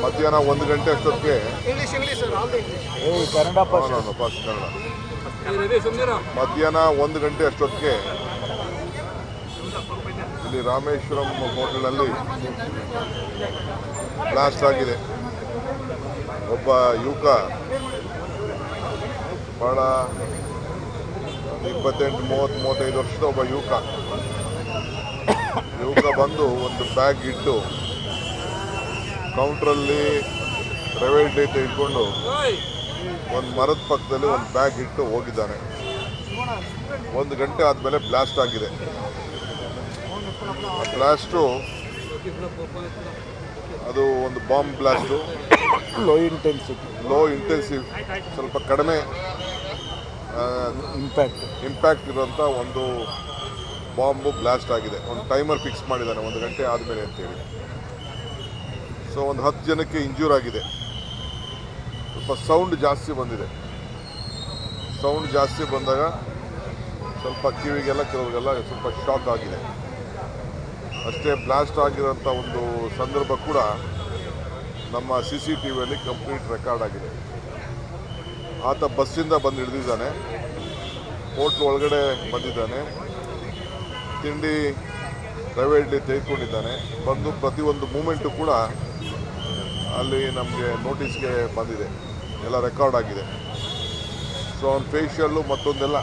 ಮಧ್ಯಾಹ್ನ 1 ಗಂಟೆ ಅಷ್ಟೊತ್ತಿಗೆ ಮಧ್ಯಾಹ್ನ 1 ಗಂಟೆ ಅಷ್ಟೊತ್ತಿಗೆ ಇಲ್ಲಿ ರಾಮೇಶ್ವರಂ ಹೋಟೆಲ್ನಲ್ಲಿ ಬ್ಲಾಸ್ಟ್ ಆಗಿದೆ. ಒಬ್ಬ ಯುವಕ ಬಹಳ 28-35 ವರ್ಷದ ಒಬ್ಬ ಯುವಕ ಬಂದು ಒಂದು ಬ್ಯಾಗ್ ಇಟ್ಟು ಕೌಂಟ್ರಲ್ಲಿ ಪ್ರೈವೇಟ್ ಡೇ ತೆಗೆದುಕೊಂಡು ಒಂದು ಮರದ ಪಕ್ಕದಲ್ಲಿ ಒಂದು ಬ್ಯಾಗ್ ಇಟ್ಟು ಹೋಗಿದ್ದಾನೆ. 1 ಗಂಟೆ ಆದಮೇಲೆ ಬ್ಲಾಸ್ಟ್ ಆಗಿದೆ. ಬ್ಲಾಸ್ಟು ಅದು ಒಂದು ಬಾಂಬ್ ಬ್ಲಾಸ್ಟು, ಲೋ ಇಂಟೆನ್ಸಿವ್ ಸ್ವಲ್ಪ ಕಡಿಮೆ ಇಂಪ್ಯಾಕ್ಟ್ ಇರೋಂಥ ಒಂದು ಬಾಂಬು ಬ್ಲಾಸ್ಟ್ ಆಗಿದೆ. ಒಂದು ಟೈಮರ್ ಫಿಕ್ಸ್ ಮಾಡಿದ್ದಾನೆ 1 ಗಂಟೆ ಆದಮೇಲೆ ಅಂತೇಳಿ. ಸೊ ಒಂದು 10 ಜನಕ್ಕೆ ಇಂಜೂರ್ ಆಗಿದೆ. ಸ್ವಲ್ಪ ಸೌಂಡ್ ಜಾಸ್ತಿ ಬಂದಿದೆ. ಸೌಂಡ್ ಜಾಸ್ತಿ ಬಂದಾಗ ಸ್ವಲ್ಪ ಕಿವಿಗೆಲ್ಲ ಕೆಲವರಿಗೆಲ್ಲ ಸ್ವಲ್ಪ ಶಾಕ್ ಆಗಿದೆ ಅಷ್ಟೇ. ಬ್ಲಾಸ್ಟ್ ಆಗಿರೋಂಥ ಒಂದು ಸಂದರ್ಭ ಕೂಡ ನಮ್ಮ CCTVಯಲ್ಲಿ ಕಂಪ್ಲೀಟ್ ರೆಕಾರ್ಡ್ ಆಗಿದೆ. ಆತ ಬಸ್ಸಿಂದ ಬಂದು ಹಿಡಿದಿದ್ದಾನೆ, ಹೋಟ್ಲ್ ಒಳಗಡೆ ಬಂದಿದ್ದಾನೆ, ತಿಂಡಿ ಪ್ರೈವೇಟ್ ತೆಗೆದುಕೊಂಡಿದ್ದಾನೆ. ಬಂದು ಪ್ರತಿಯೊಂದು ಮೂಮೆಂಟು ಕೂಡ ಅಲ್ಲಿ ನಮಗೆ ನೋಟಿಸ್ಗೆ ಬಂದಿದೆ, ಎಲ್ಲ ರೆಕಾರ್ಡ್ ಆಗಿದೆ. ಸೊ ಅವ್ನ ಫೇಶಿಯಲ್ಲು ಮತ್ತೊಂದೆಲ್ಲ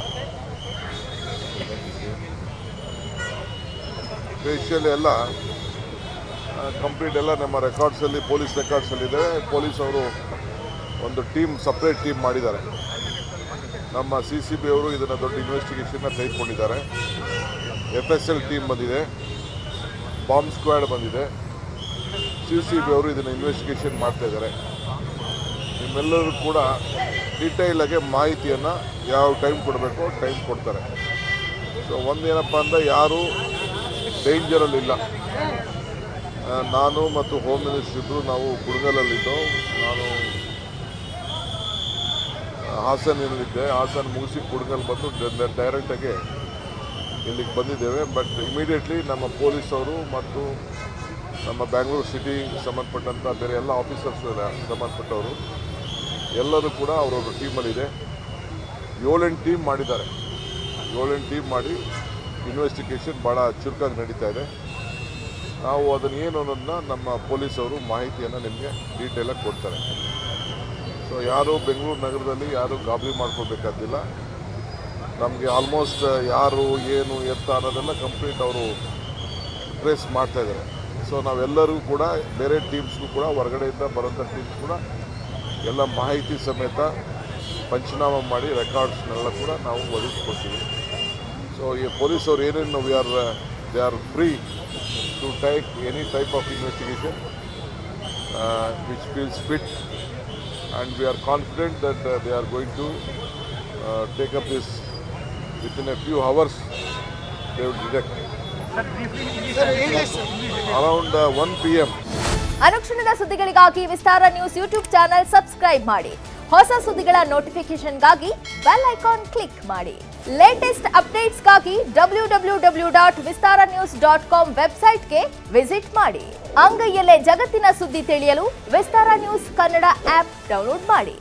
ಫೇಶಿಯಲ್ ಎಲ್ಲ ಕಂಪ್ಲೀಟ್ ಎಲ್ಲ ನಮ್ಮ ರೆಕಾರ್ಡ್ಸಲ್ಲಿ, ಪೊಲೀಸ್ ರೆಕಾರ್ಡ್ಸಲ್ಲಿದೆ. ಪೊಲೀಸ್ ಅವರು ಒಂದು ಸಪ್ರೇಟ್ ಟೀಮ್ ಮಾಡಿದ್ದಾರೆ. ನಮ್ಮ CCB ಅವರು ಇದನ್ನು ದೊಡ್ಡ ಇನ್ವೆಸ್ಟಿಗೇಷನ್ನ ತೆಗೆದುಕೊಂಡಿದ್ದಾರೆ. FSL ಟೀಮ್ ಬಂದಿದೆ, ಬಾಂಬ್ ಸ್ಕ್ವಾಡ್ ಬಂದಿದೆ, CCB ಅವರು ಇದನ್ನು ಇನ್ವೆಸ್ಟಿಗೇಷನ್ ಮಾಡ್ತಾಯಿದ್ದಾರೆ. ನಿಮ್ಮೆಲ್ಲರೂ ಕೂಡ ಡೀಟೈಲಾಗೆ ಮಾಹಿತಿಯನ್ನು ಯಾವ ಟೈಮ್ ಕೊಡಬೇಕೋ ಟೈಮ್ ಕೊಡ್ತಾರೆ. ಸೊ ಒಂದೇನಪ್ಪ ಅಂದರೆ ಯಾರೂ ಡೇಂಜರಲ್ಲಿಲ್ಲ. ನಾನು ಮತ್ತು ಹೋಮ್ ಮಿನಿಸ್ಟರ್ ಇಬ್ಬರು ನಾವು ಕುಡಗಲಲ್ಲಿದ್ದೋ. ನಾನು ಹಾಸನಲ್ಲಿದ್ದೆ. ಹಾಸನ ಮುಗಿಸಿ ಕುಡಗಲ್ ಬಂದು ಡೈರೆಕ್ಟಾಗಿ ಇಲ್ಲಿಗೆ ಬಂದಿದ್ದೇವೆ. ಬಟ್ ಇಮಿಡಿಯೇಟ್ಲಿ ನಮ್ಮ ಪೊಲೀಸವರು ಮತ್ತು ನಮ್ಮ ಬ್ಯಾಂಗ್ಳೂರು ಸಿಟಿ ಸಂಬಂಧಪಟ್ಟಂಥ ಬೇರೆ ಎಲ್ಲ ಆಫೀಸರ್ಸ್ ಸಂಬಂಧಪಟ್ಟವರು ಎಲ್ಲರೂ ಕೂಡ ಅವರೊಬ್ಬರು ಟೀಮಲ್ಲಿದೆ. 7-8 ಟೀಮ್ ಮಾಡಿದ್ದಾರೆ. 7-8 ಟೀಮ್ ಮಾಡಿ ಇನ್ವೆಸ್ಟಿಗೇಷನ್ ಭಾಳ ಚುರುಕಾಗಿ ನಡೀತಾ ಇದೆ. ನಾವು ಅದನ್ನು ಏನು ಅನ್ನೋದನ್ನ ನಮ್ಮ ಪೊಲೀಸವರು ಮಾಹಿತಿಯನ್ನು ನಿಮಗೆ ಡೀಟೇಲಾಗಿ ಕೊಡ್ತಾರೆ. ಸೊ ಯಾರು ಬೆಂಗಳೂರು ನಗರದಲ್ಲಿ ಯಾರು ಗಾಬರಿ ಮಾಡ್ಕೊಳ್ಬೇಕಾದಿಲ್ಲ. ನಮಗೆ ಆಲ್ಮೋಸ್ಟ್ ಯಾರು ಏನು ಎತ್ತ ಅನ್ನೋದೆಲ್ಲ ಕಂಪ್ಲೀಟ್ ಅವರು ಟ್ರೇಸ್ ಮಾಡ್ತಾಯಿದ್ದಾರೆ. ಸೊ ನಾವೆಲ್ಲರೂ ಕೂಡ ಬೇರೆ ಟೀಮ್ಸ್ಗೂ ಕೂಡ ಹೊರಗಡೆಯಿಂದ ಬರೋಂಥ ಟೀಮ್ಸ್ ಕೂಡ ಎಲ್ಲ ಮಾಹಿತಿ ಸಮೇತ ಪಂಚನಾಮ ಮಾಡಿ ರೆಕಾರ್ಡ್ಸ್ನೆಲ್ಲ ಕೂಡ ನಾವು ಒದಗಿಸ್ಕೊಡ್ತೀವಿ. ಸೊ ಈ ಪೊಲೀಸವ್ರು ಏನೇನು they are free to take any type of investigation which feels fit and we are confident that they are going to take up this within a few hours. They will detect around 1 PM. ಅನುಕ್ಷಣದ ಸುದ್ದಿಗಳಿಗಾಗಿ ವಿಸ್ತಾರ news YouTube channel subscribe ಮಾಡಿ. ಹೊಸ ಸುದ್ದಿಗಳ ನೋಟಿಫಿಕೇಶನ್ಗಾಗಿ bell icon click ಮಾಡಿ. Latest ಅಪ್ಡೇಟ್ಸ್ಗಾಗಿ www.vistaranews.com ವೆಬ್ಸೈಟ್ಗೆ visit ಮಾಡಿ. ಅಂಗೈಯಲ್ಲೇ ಜಗತ್ತಿನ ಸುದ್ದಿ ತಿಳಿಯಲು ವಿಸ್ತಾರ ನ್ಯೂಸ್ ಕನ್ನಡ ಆಪ್ ಡೌನ್ಲೋಡ್ ಮಾಡಿ.